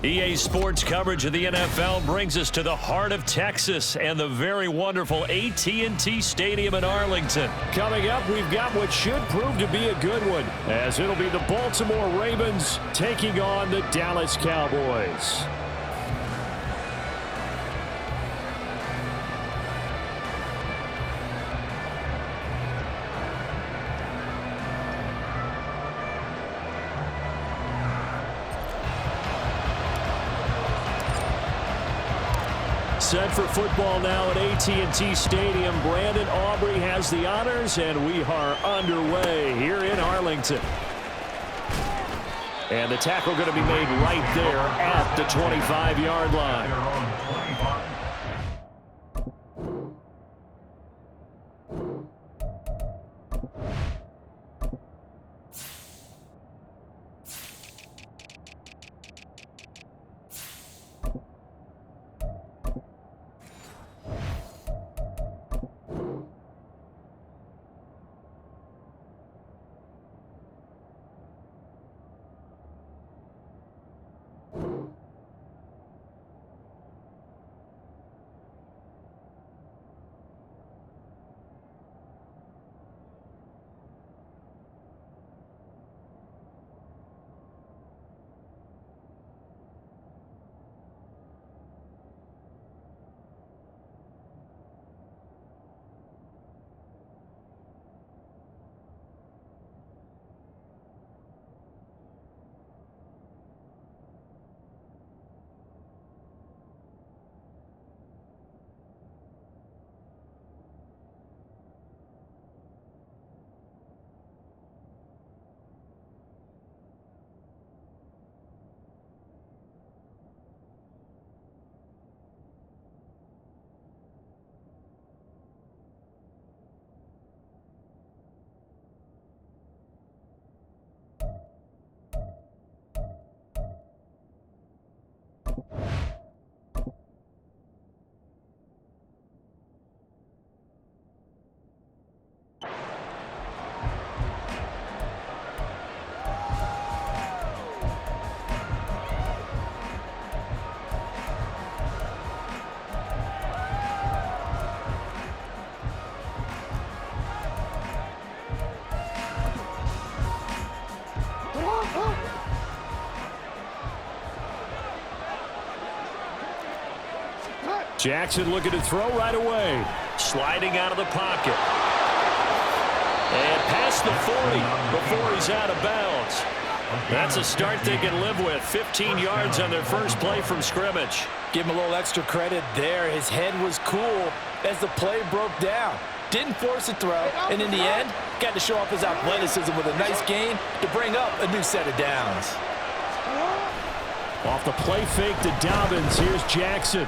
EA Sports coverage of the NFL brings us to the heart of Texas and the very wonderful AT&T Stadium in Arlington. Coming up, we've got what should prove to be a good one, as it'll be the Baltimore Ravens taking on the Dallas Cowboys. Set for football now at AT&T Stadium. Brandon Aubrey has the honors, and we are underway here in Arlington. And the tackle going to be made right there at the 25-yard line. Jackson looking to throw right away. Sliding out of the pocket. And past the 40 before he's out of bounds. That's a start they can live with. 15 yards on their first play from scrimmage. Give him a little extra credit there. His head was cool as the play broke down. Didn't force a throw, and in the end, got to show off his athleticism with a nice gain to bring up a new set of downs. Off the play fake to Dobbins. Here's Jackson.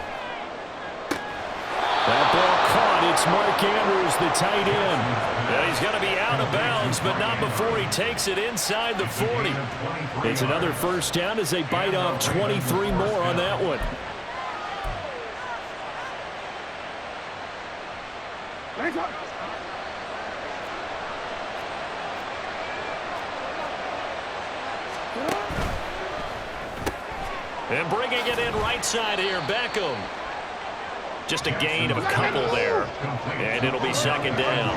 That ball caught. It's Mark Andrews, the tight end. Yeah, he's going to be out of bounds, but not before he takes it inside the 40. It's another first down as they bite off 23 more on that one. And bringing it in right side here, Beckham. Just a gain of a couple there. And it'll be second down.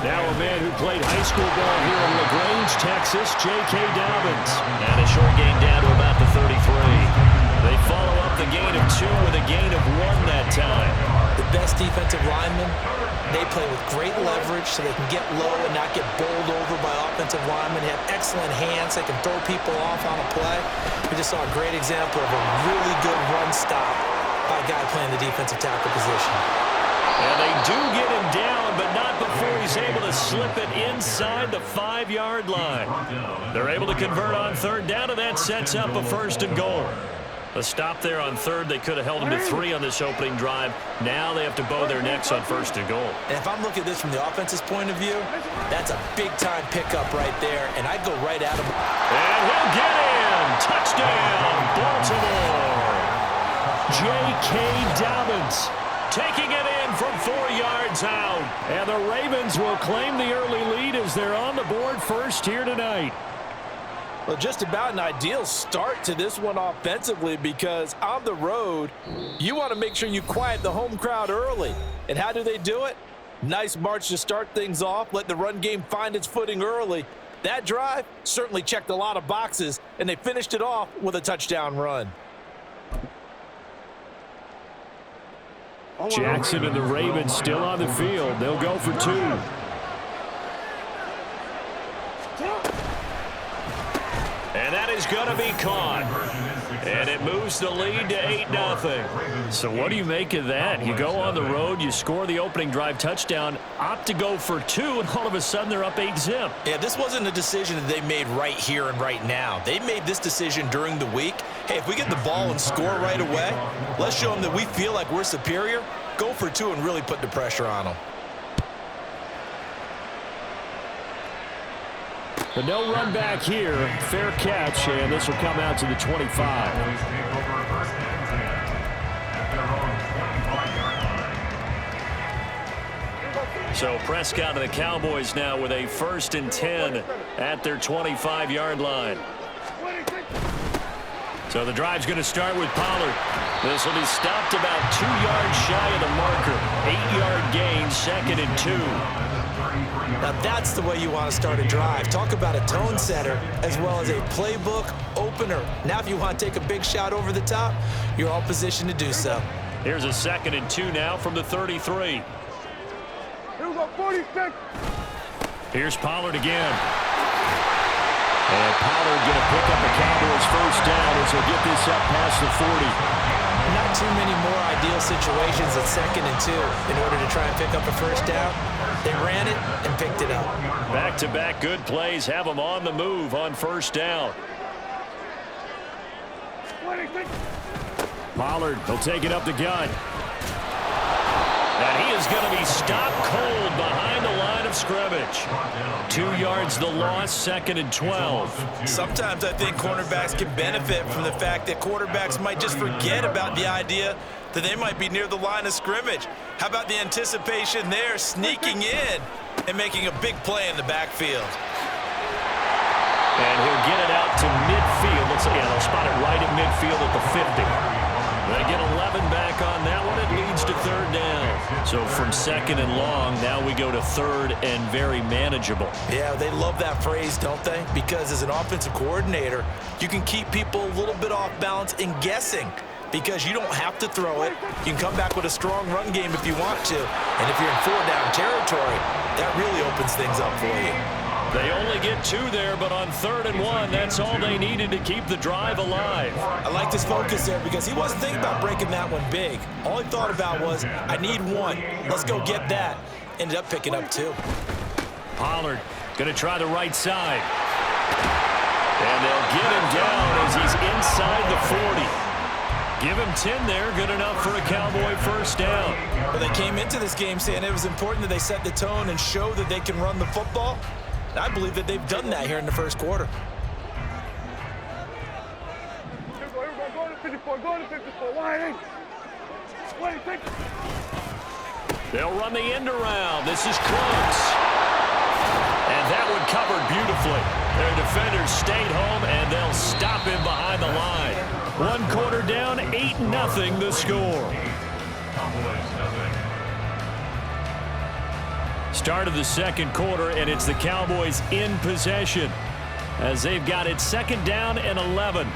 Now a man who played high school ball here in LaGrange, Texas, J.K. Dobbins. And a short gain down to about the 33. They follow up the gain of 2 with a gain of 1 that time. The best defensive linemen, they play with great leverage so they can get low and not get bowled over by offensive linemen. They have excellent hands. They can throw people off on a play. We just saw a great example of a really good run stop by a guy playing the defensive tackle position. And they do get him down, but not before he's able to slip it inside the 5-yard line. They're able to convert on third down, and that sets up a first and goal. A stop there on third. They could have held him to 3 on this opening drive. Now they have to bow their necks on first and goal. And if I'm looking at this from the offense's point of view, that's a big-time pickup right there, and I'd go right at him. And he'll get in. Touchdown, Baltimore. J.K. Dobbins taking it in from 4 yards out. And the Ravens will claim the early lead as they're on the board first here tonight. Well, just about an ideal start to this one offensively, because on the road, you want to make sure you quiet the home crowd early. And how do they do it? Nice march to start things off, let the run game find its footing early. That drive certainly checked a lot of boxes, and they finished it off with a touchdown run. Jackson and the Ravens still on the field. They'll go for 2. And that is going to be caught. And it moves the lead to 8-0. So what do you make of that? You go on the road, you score the opening drive touchdown, opt to go for 2, and all of a sudden they're up 8-zip. Yeah, this wasn't a decision that they made right here and right now. They made this decision during the week. Hey, if we get the ball and score right away, let's show them that we feel like we're superior. Go for 2 and really put the pressure on them. But no run back here. Fair catch, and this will come out to the 25. So Prescott and the Cowboys now with a 1st and 10 at their 25-yard line. So the drive's going to start with Pollard. This will be stopped about 2 yards shy of the marker. 8-yard gain, 2nd and 2. Now that's the way you want to start a drive. Talk about a tone setter as well as a playbook opener. Now if you want to take a big shot over the top, you're all positioned to do so. Here's a 2nd and 2 now from the 33. Here's Pollard again. And Pollard going to pick up the Cowboys' 1st down as he'll get this up past the 40. Not too many more ideal situations at 2nd and 2 in order to try and pick up a 1st down. They ran it and picked it up. Back-to-back good plays have them on the move on 1st down. Pollard, he'll take it up the gut. And he is going to be stopped cold behind the line of scrimmage. 2 yards the loss, 2nd and 12. Sometimes I think cornerbacks can benefit from the fact that quarterbacks might just forget about the idea that they might be near the line of scrimmage. How about the anticipation there, sneaking in and making a big play in the backfield? And he'll get it out to midfield. Let's see, they'll spot it right at midfield at the 50. They get 11 back on that one. It leads to 3rd down. So from 2nd and long, now we go to 3rd and very manageable. Yeah, they love that phrase, don't they? Because as an offensive coordinator, you can keep people a little bit off balance and guessing, because you don't have to throw it. You can come back with a strong run game if you want to. And if you're in 4-down territory, that really opens things up for you. They only get 2 there, but on 3rd and 1, that's all they needed to keep the drive alive. I like his focus there because he wasn't thinking about breaking that one big. All he thought about was, I need 1. Let's go get that. Ended up picking up 2. Pollard going to try the right side. And they'll get him down as he's inside the 40. Give him 10 there, good enough for a Cowboy 1st down. Well, they came into this game saying it was important that they set the tone and show that they can run the football. I believe that they've done that here in the 1st quarter. They'll run the end around. This is close. And that one covered beautifully. Their defenders stayed home, and they'll stop him behind the line. 1 quarter down, 8-0 the score. Start of the 2nd quarter, and it's the Cowboys in possession as they've got it 2nd down and 11.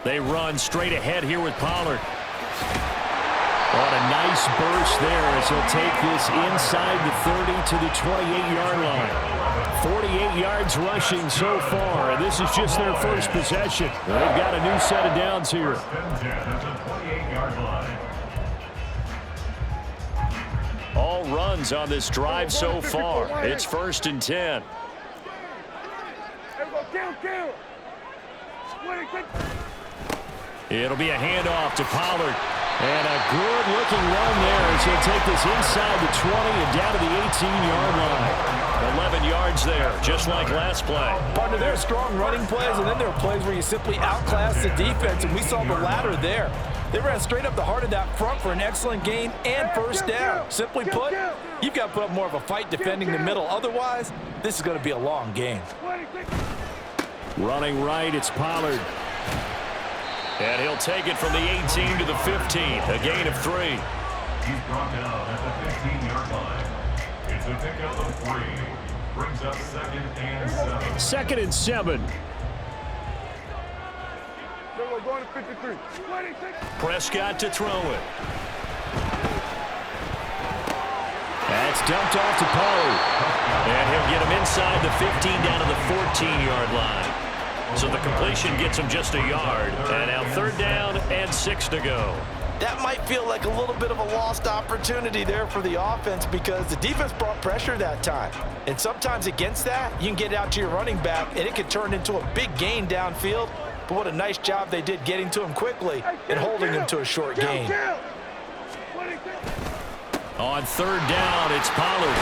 They run straight ahead here with Pollard. On a nice burst there as he'll take this inside the 30 to the 28-yard line. 48 yards rushing so far, and this is just their 1st possession. They've got a new set of downs here. All runs on this drive so far. It's 1st and 10. It'll be a handoff to Pollard. And a good-looking run there as he'll take this inside the 20 and down to the 18-yard line. 11 yards there, just like last play. Partner, there are strong running plays, and then there are plays where you simply outclass the defense, and we saw the latter there. They ran straight up the heart of that front for an excellent gain and first down. Simply put, you've got to put up more of a fight defending the middle. Otherwise, this is going to be a long game. Running right, it's Pollard. And he'll take it from the 18 to the 15, a gain of 3. He's brought down at the 15-yard line. It's a pickup of 3. Brings up 2nd and 7. 2nd and 7. Going to 53. Prescott to throw it. That's dumped off to Pollard. And he'll get him inside the 15 down to the 14-yard line. So the completion gets him just a yard. And now 3rd down and 6 to go. That might feel like a little bit of a lost opportunity there for the offense because the defense brought pressure that time. And sometimes against that, you can get out to your running back, and it can turn into a big gain downfield. But what a nice job they did getting to him quickly and holding him to a short gain. On 3rd down, it's Pollard.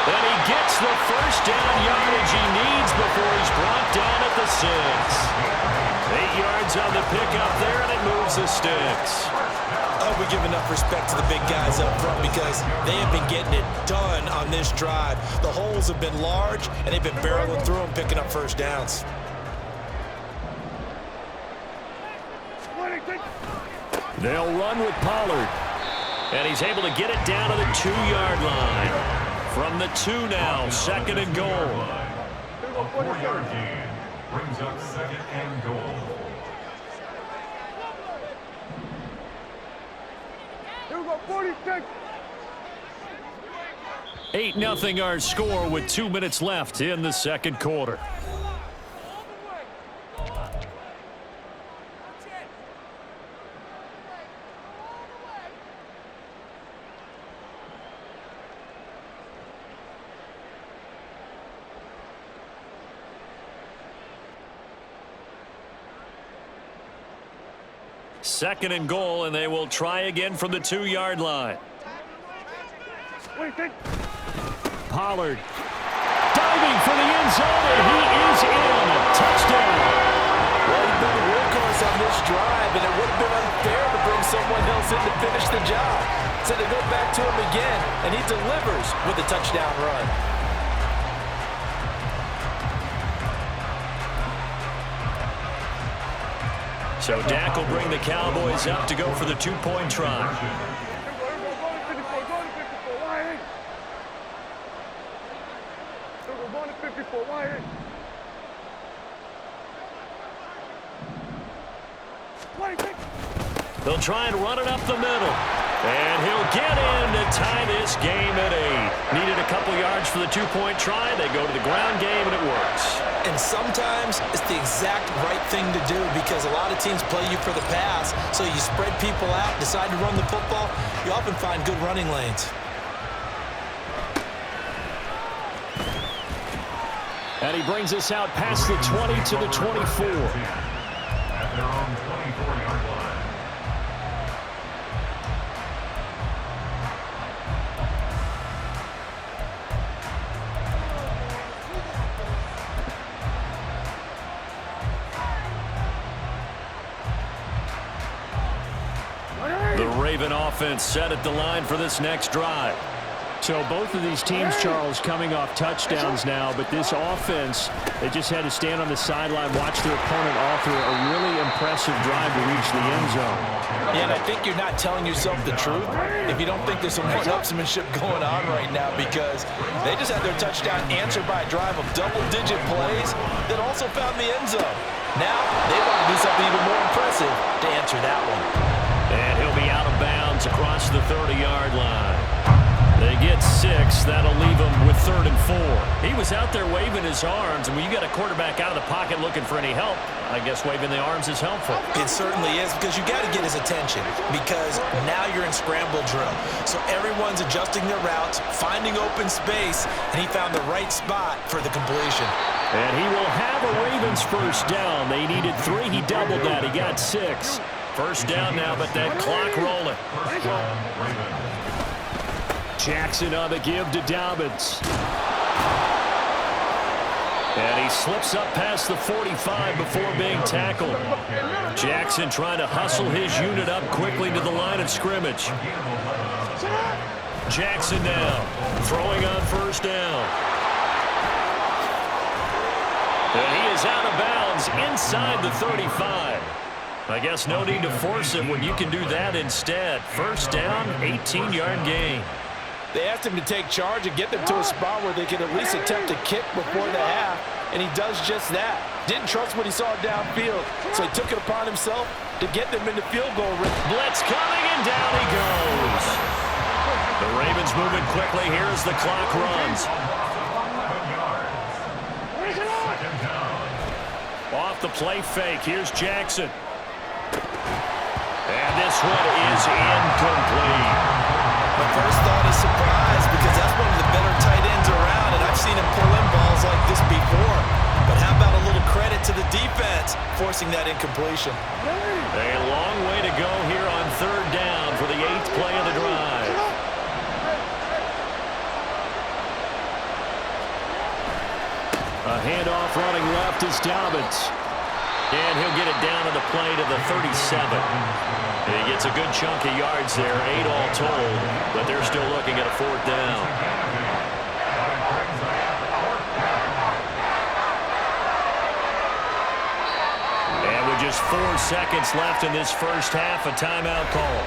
And he gets the first down yardage he needs before he's brought down at the 6. 8 yards on the pickup there, and it moves the sticks. Oh, we give enough respect to the big guys up front because they have been getting it done on this drive. The holes have been large, and they've been barreling through them, picking up first downs. They'll run with Pollard. And he's able to get it down to the 2-yard line. From the 2 now, 2nd and goal. A 4-yard gain brings up 2nd and goal. Here we go, 46. 8-0 our score with 2 minutes left in the 2nd quarter. Second and goal, and they will try again from the 2-yard line. Pollard diving for the end zone, and he is in. Touchdown. Well, he's been the workhorse on this drive, and it would have been unfair to bring someone else in to finish the job. So they go back to him again, and he delivers with a touchdown run. So Dak will bring the Cowboys up to go for the 2-point try. They'll try and run it up the middle. And he'll get in to tie this game at 8. Needed a couple yards for the 2-point try. They go to the ground game, and it works. And sometimes it's the exact right thing to do because a lot of teams play you for the pass. So you spread people out, decide to run the football. You often find good running lanes. And he brings us out past the 20 to the 24. At their own 24-yard line. The Raven offense set at the line for this next drive. So both of these teams, Charles, coming off touchdowns now, but this offense, they just had to stand on the sideline, watch their opponent author a really impressive drive to reach the end zone. Yeah, and I think you're not telling yourself the truth if you don't think there's some one-upsmanship going on right now because they just had their touchdown answered by a drive of double-digit plays that also found the end zone. Now they want to do something even more impressive to answer that one. And he'll be out of bounds across the 30-yard line. They get 6. That'll leave him with 3rd and 4. He was out there waving his arms, and when you got a quarterback out of the pocket looking for any help, I guess waving the arms is helpful. It certainly is because you got to get his attention because now you're in scramble drill. So everyone's adjusting their routes, finding open space, and he found the right spot for the completion. And he will have a Ravens first down. They needed 3. He doubled that. He got 6. First down now, but that clock rolling. Jackson on the give to Dobbins. And he slips up past the 45 before being tackled. Jackson trying to hustle his unit up quickly to the line of scrimmage. Jackson now, throwing on first down. And he is out of bounds inside the 35. I guess no need to force it when you can do that instead. First down, 18-yard gain. They asked him to take charge and get them to a spot where they could at least attempt a kick before the half, and he does just that. Didn't trust what he saw downfield, so he took it upon himself to get them into field goal range. Blitz coming, and down he goes. The Ravens moving quickly here as the clock runs. Off the play fake, here's Jackson. And this one is incomplete. My first thought is surprise, because that's one of the better tight ends around, and I've seen him pull in balls like this before. But how about a little credit to the defense forcing that incompletion? A long way to go here on third down for the 8th play of the drive. A handoff running left is Dobbins. And he'll get it down to the play to the 37. He gets a good chunk of yards there, 8 all told, but they're still looking at a 4th down. And with just 4 seconds left in this first half, a timeout call.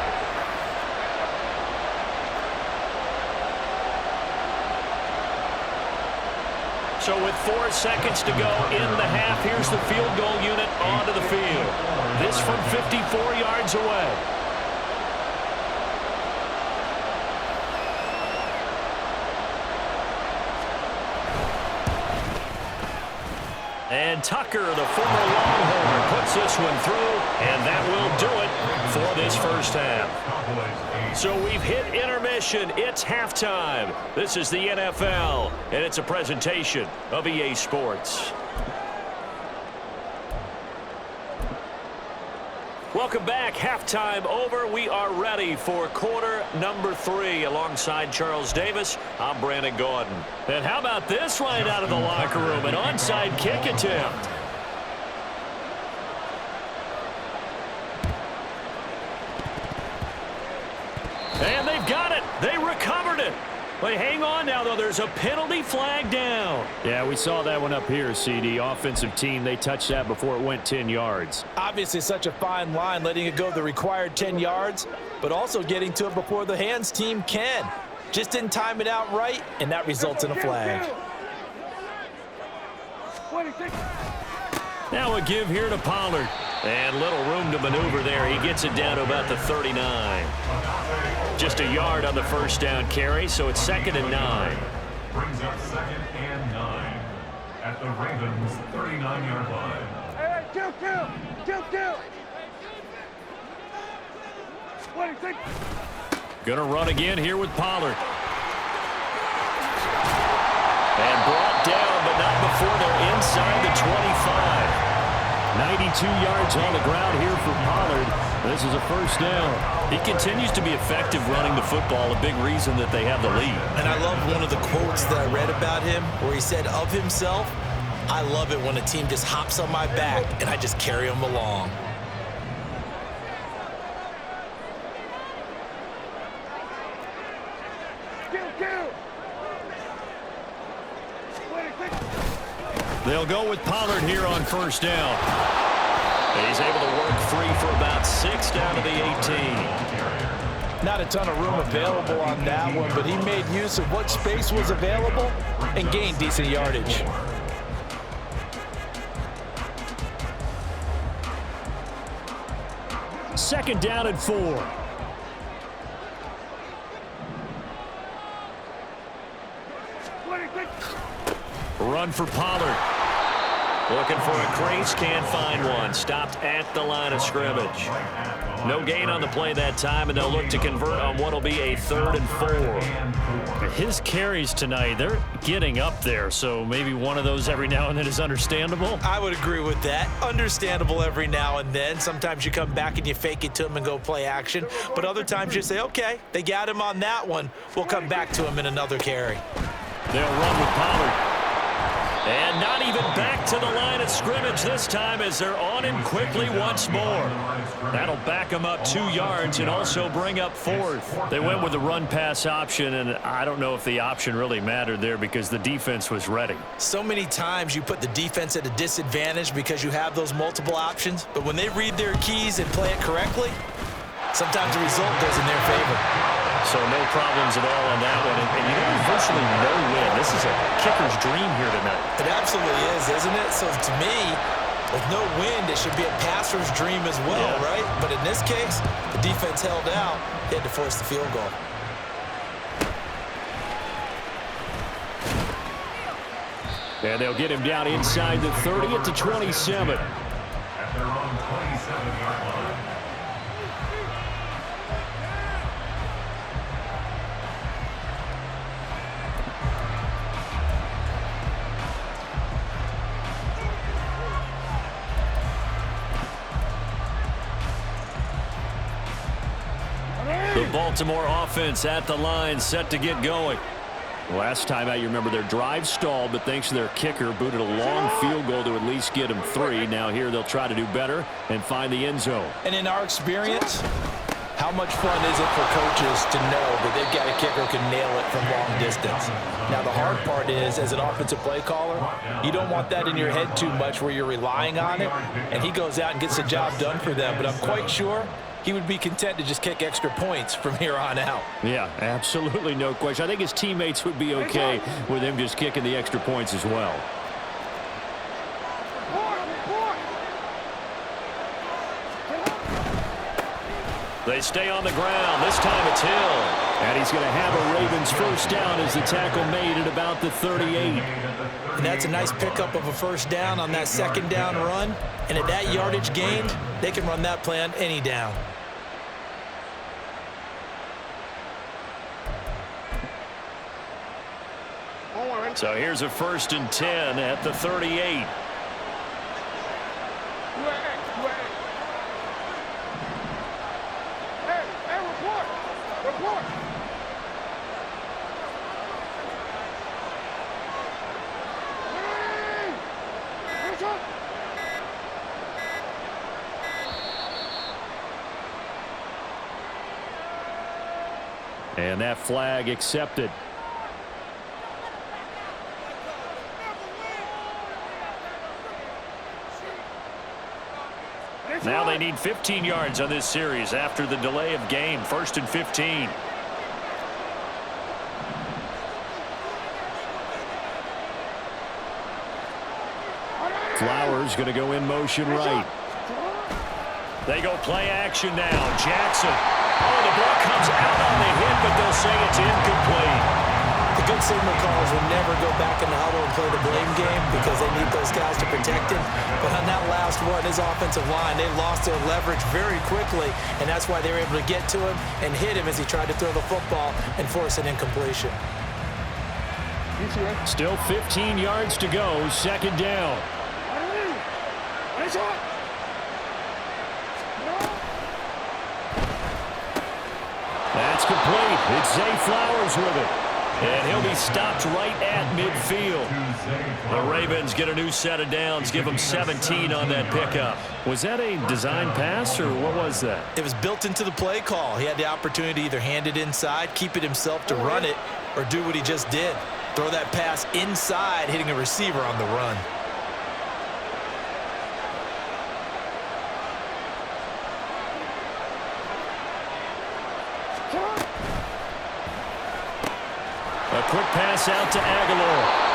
So with 4 seconds to go in the half, here's the field goal unit onto the field. This from 54 yards away. And Tucker, the former Longhorn, puts this one through, and that will do it for this first half. So we've hit intermission. It's halftime. This is the NFL, and it's a presentation of EA Sports. Welcome back. Halftime over. We are ready for quarter number 3. Alongside Charles Davis, I'm Brandon Gaudin. And how about this right out of the locker room? An onside kick attempt. And they've got it. They recovered it. But hang on now, though. There's a penalty flag down. Yeah, we saw that one up here, CD. Offensive team, they touched that before it went 10 yards. Obviously such a fine line, letting it go the required 10 yards, but also getting to it before the hands team can. Just didn't time it out right, and that results in a flag. Now a give here to Pollard. And little room to maneuver there. He gets it down to about the 39. Just a yard on the first down carry, so it's 2nd and 9. Brings up 2nd and 9 at the Ravens' 39-yard line. Hey, kill. 26. Gonna run again here with Pollard. And brought down, but not before they're inside the 25. 92 yards on the ground here for Pollard. This is a first down. He continues to be effective running the football, a big reason that they have the lead. And I love one of the quotes that I read about him where he said of himself, "I love it when a team just hops on my back and I just carry them along." Kill. 26. They'll go with Pollard here on first down. And he's able to work free for about 6 down to the 18. Not a ton of room available on that one, but he made use of what space was available and gained decent yardage. Second down and 4. Run for Pollard. Looking for a crease, can't find one. Stopped at the line of scrimmage. No gain on the play that time, and they'll look to convert on what will be a 3rd and 4. His carries tonight, they're getting up there, so maybe one of those every now and then is understandable. I would agree with that. Understandable every now and then. Sometimes you come back and you fake it to him and go play action, but other times you say, okay, they got him on that one. We'll come back to him in another carry. They'll run with Pollard. And not even back to the line of scrimmage this time as they're on him quickly once more. That'll back him up 2 yards and also bring up 4th. They went with the run-pass option, and I don't know if the option really mattered there because the defense was ready. So many times you put the defense at a disadvantage because you have those multiple options, but when they read their keys and play it correctly, sometimes the result goes in their favor. So no problems at all on that one. And you know, virtually no win. This is a kicker's dream here tonight. It absolutely is, isn't it? So to me, with no wind, it should be a passer's dream as well, right? But in this case, the defense held out. They had to force the field goal. And they'll get him down inside the 30 at the 27. At their own 27-yard line. The Baltimore offense at the line, set to get going. Last time out, you remember their drive stalled, but thanks to their kicker, booted a long field goal to at least get them 3. Now here they'll try to do better and find the end zone. And in our experience, how much fun is it for coaches to know that they've got a kicker who can nail it from long distance? Now, the hard part is, as an offensive play caller, you don't want that in your head too much where you're relying on it, and he goes out and gets the job done for them. But I'm quite sure he would be content to just kick extra points from here on out. Yeah, absolutely no question. I think his teammates would be okay with him just kicking the extra points as well. They stay on the ground. This time it's Hill. And he's going to have a Ravens first down as the tackle made at about the 38. And that's a nice pickup of a first down on that second down run. And at that yardage gained, they can run that play on any down. So here's a 1st and 10 at the 38. Report! And that flag accepted. Now they need 15 yards on this series after the delay of game. 1st and 15. Flowers going to go in motion right. They go play action now. Jackson. Oh, the ball comes out on the hit, but they'll say it's incomplete. The good signal callers will never go back in the huddle and play the blame game because they need those guys to protect him. But on that last one, his offensive line, they lost their leverage very quickly, and that's why they were able to get to him and hit him as he tried to throw the football and force an incompletion. Still 15 yards to go, 2nd down. That's complete. It's Zay Flowers with it. And he'll be stopped right at midfield. The Ravens get a new set of downs, give them 17 on that pickup. Was that a design pass, or what was that? It was built into the play call. He had the opportunity to either hand it inside, keep it himself to run it, or do what he just did. Throw that pass inside, hitting a receiver on the run. A quick pass out to Aguilar.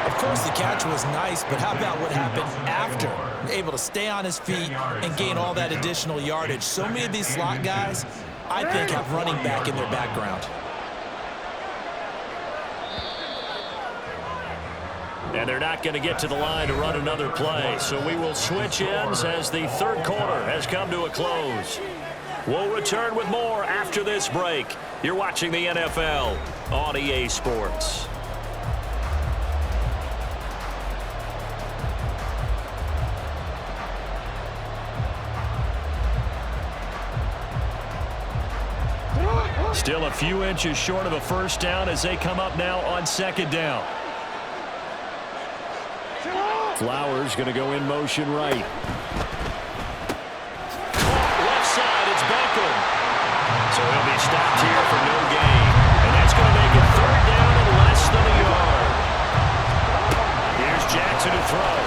Of course, the catch was nice, but how about what happened after? Able to stay on his feet and gain all that additional yardage. So many of these slot guys, I think, have running back in their background. And they're not going to get to the line to run another play. So we will switch ends as the 3rd quarter has come to a close. We'll return with more after this break. You're watching the NFL on EA Sports. Still a few inches short of a first down as they come up now on 2nd down. Flowers going to go in motion right. Left side, it's Beckham. So he'll be stopped here for no gain. And that's going to make it third down and less than a yard. Here's Jackson to throw. A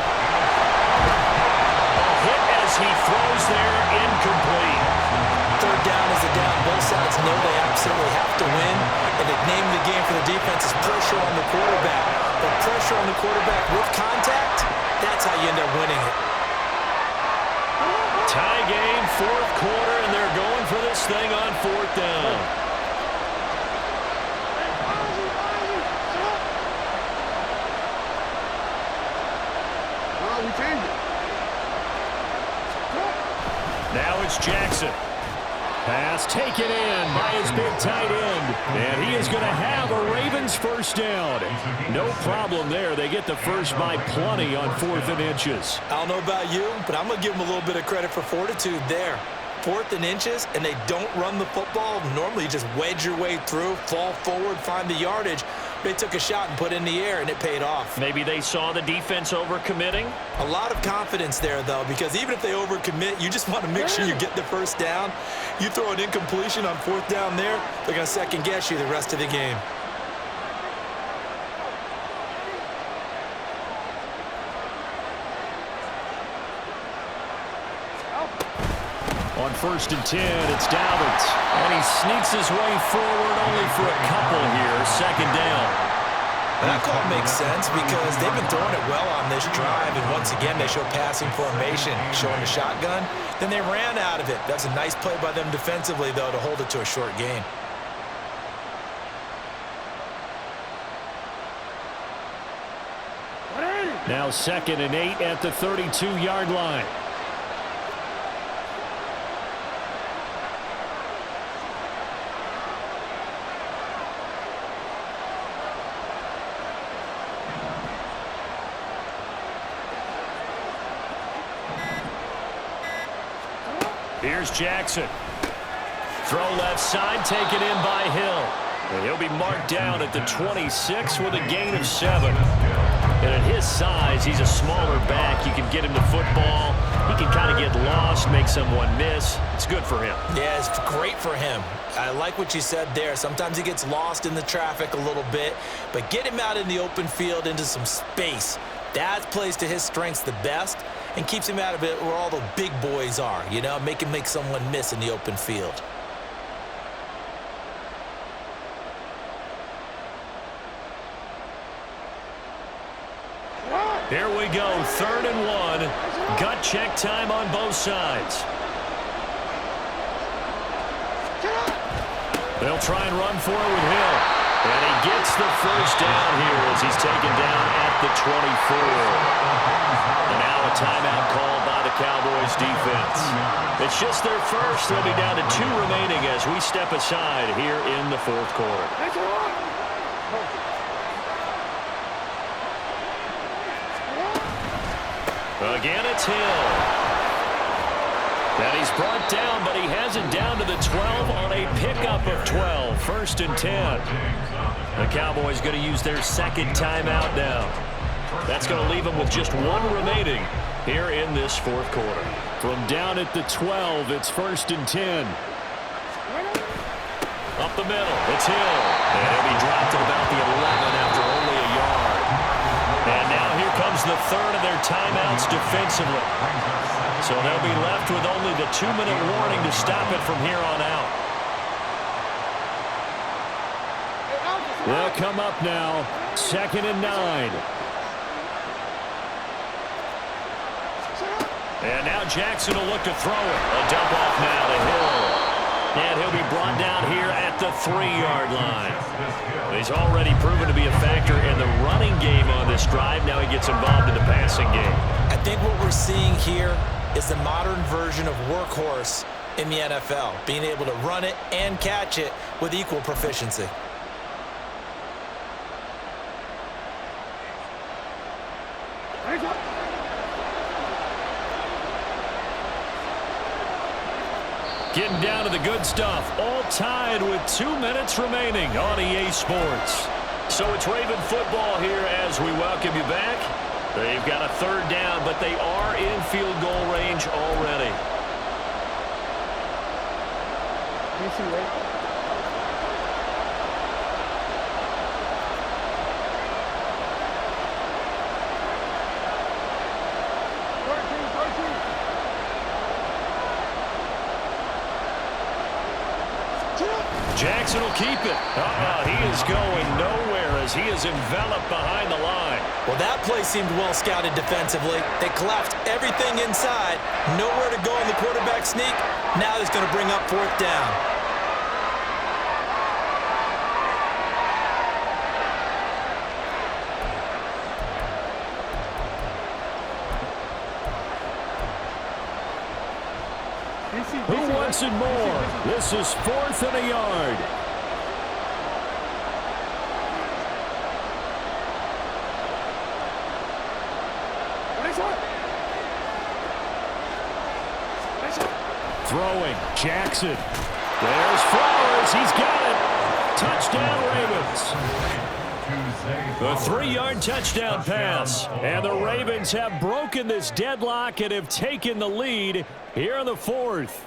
hit as he throws there, incomplete. Third down is the down. Both sides know they absolutely have to win. And the name of the game for the defense is pressure on the quarterback. But pressure on the quarterback with contact, that's how you end up winning it. Tie game, fourth quarter, and they're going for this thing on fourth down. We changed it. Now it's Jackson. Pass taken in by his big tight end. And he is going to have a Ravens first down. No problem there. They get the first by plenty on 4th and inches. I don't know about you, but I'm going to give them a little bit of credit for fortitude there. 4th and inches, and they don't run the football. Normally, you just wedge your way through, fall forward, find the yardage. They took a shot and put it in the air, and it paid off. Maybe they saw the defense overcommitting. A lot of confidence there, though, because even if they overcommit, you just want to make sure you get the first down. You throw an incompletion on 4th down there, they're going to second-guess you the rest of the game. On 1st and 10, it's Dobbins. And he sneaks his way forward only for a couple here. Second down. That call makes sense because they've been throwing it well on this drive, and once again they show passing formation, showing the shotgun. Then they ran out of it. That's a nice play by them defensively, though, to hold it to a short gain. Now 2nd and 8 at the 32-yard line. Here's Jackson. Throw left side, taken in by Hill. And he'll be marked down at the 26 with a gain of 7. And at his size, he's a smaller back. You can get him the football. He can kind of get lost, make someone miss. It's good for him. Yeah, it's great for him. I like what you said there. Sometimes he gets lost in the traffic a little bit, but get him out in the open field into some space. That plays to his strengths the best and keeps him out of it where all the big boys are, you know, make him make someone miss in the open field. Here we go, 3rd and 1. Gut check time on both sides. They'll try and run for it with Hill. And he gets the first down here as he's taken down at the 24. And now a timeout called by the Cowboys defense. It's just their first. They'll be down to 2 remaining as we step aside here in the 4th quarter. Again, it's Hill. And he's brought down, but he has it down to the 12 on a pickup of 12. 1st and 10. The Cowboys going to use their 2nd timeout now. That's going to leave them with just 1 remaining here in this 4th quarter. From down at the 12, it's 1st and 10. Up the middle, it's Hill. And he'll be dropped at about the 11 after only a yard. And now here comes the 3rd of their timeouts defensively. So they'll be left with only the 2-minute warning to stop it from here on out. They'll come up now, 2nd and 9. And now Jackson will look to throw it. A dump off now to Hill. And he'll be brought down here at the 3-yard line. He's already proven to be a factor in the running game on this drive. Now he gets involved in the passing game. I think what we're seeing here is the modern version of workhorse in the NFL, being able to run it and catch it with equal proficiency. Getting down to the good stuff, all tied with 2 minutes remaining on EA Sports. So it's Raven football here as we welcome you back. They've got a third down, but they are in field goal range already. Jackson will keep it. He is going nowhere as he is enveloped behind the line. Well, that play seemed well scouted defensively. They collapsed everything inside. Nowhere to go in the quarterback sneak. Now he's going to bring up fourth down. Who wants it more? This is 4th and a yard. Throwing, Jackson. There's Flowers. He's got it. Touchdown, Ravens. The 3-yard touchdown pass. And the Ravens have broken this deadlock and have taken the lead here in the 4th.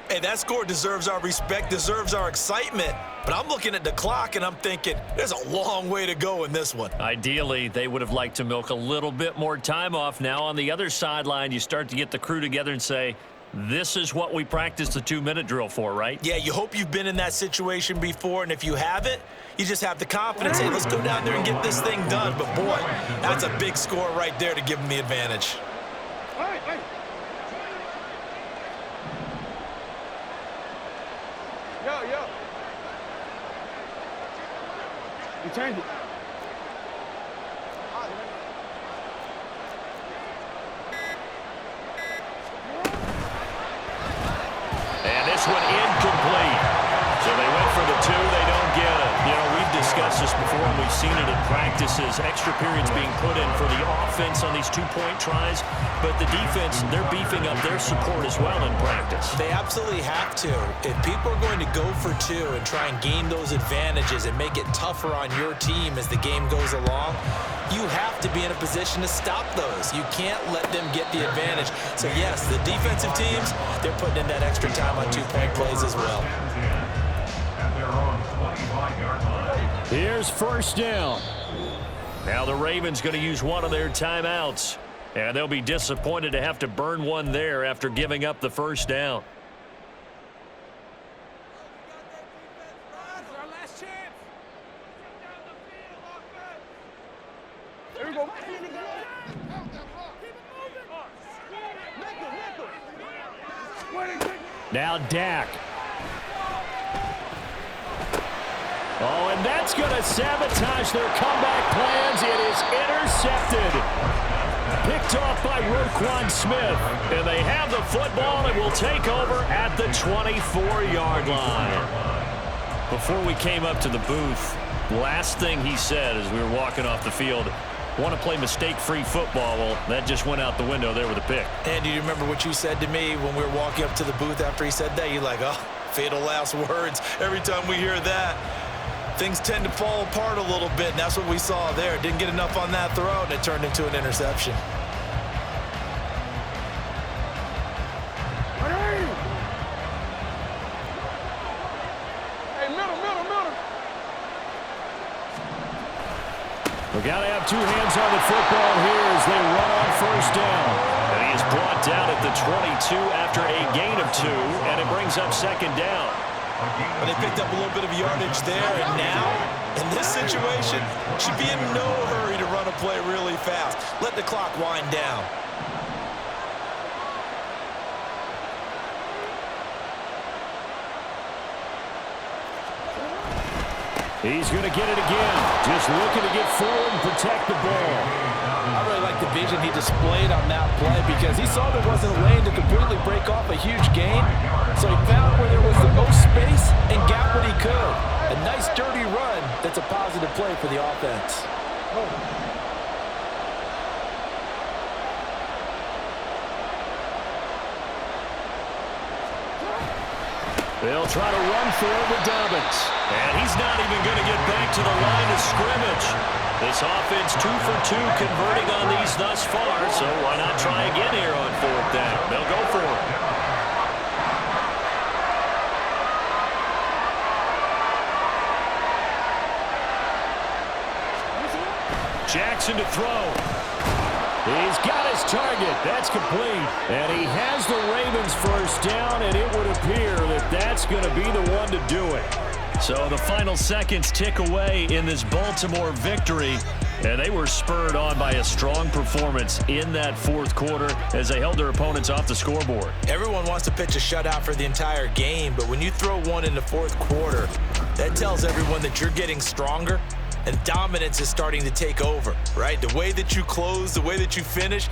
Hey, that score deserves our respect, deserves our excitement. But I'm looking at the clock, and I'm thinking there's a long way to go in this one. Ideally, they would have liked to milk a little bit more time off. Now on the other sideline, you start to get the crew together and say, this is what we practiced the 2-minute drill for, right? Yeah, you hope you've been in that situation before, and if you haven't, you just have the confidence. Hey, let's go down there and get this thing done. But, boy, that's a big score right there to give them the advantage. Hey. Yo. You changed it. And this one incomplete. So they went for the 2. They don't get it. You know, we've discussed this before, and we've seen it in practices. Extra periods being put in for the offense on these 2-point tries. But the defense, they're beefing up their support as well in practice. They absolutely have to. If people are going to go for 2 and try and gain those advantages and make it tougher on your team as the game goes along, you have to be in a position to stop those. You can't let them get the advantage. So, yes, the defensive teams, they're putting in that extra time on 2-point plays as well. Here's first down. Now the Ravens going to use one of their timeouts. And they'll be disappointed to have to burn one there after giving up the first down. There we go. Now Dak. Oh, and that's going to sabotage their comeback plans. It is intercepted. Picked off by Roquan Smith. And they have the football and will take over at the 24-yard line. Before we came up to the booth, last thing he said as we were walking off the field, want to play mistake-free football. Well, that just went out the window there with a pick. And do you remember what you said to me when we were walking up to the booth after he said that? You're like, oh, fatal last words. Every time we hear that, things tend to fall apart a little bit, and that's what we saw there. Didn't get enough on that throw, and it turned into an interception. Hey, middle. We got to have 2 hands on the football here as they run on first down. And he is brought down at the 22 after a gain of 2, and it brings up second down. But they picked up a little bit of yardage there, and now, in this situation, should be in no hurry to run a play really fast. Let the clock wind down. He's going to get it again. Just looking to get forward and protect the ball. I really like the vision he displayed on that play because he saw there wasn't a lane to completely break off a huge gain. So he found where there was the most space and got what he could. A nice dirty run that's a positive play for the offense. They'll try to run for it with Dobbins. And he's not even going to get back to the line of scrimmage. This offense 2 for 2 converting on these thus far, so why not try again here on 4th down? They'll go for it. Jackson to throw. He's got his target. That's complete. And he has the Ravens first down, and it would appear that that's going to be the one to do it. So the final seconds tick away in this Baltimore victory, and they were spurred on by a strong performance in that 4th quarter as they held their opponents off the scoreboard. Everyone wants to pitch a shutout for the entire game, but when you throw one in the 4th quarter, that tells everyone that you're getting stronger and dominance is starting to take over, right? The way that you close, the way that you finish,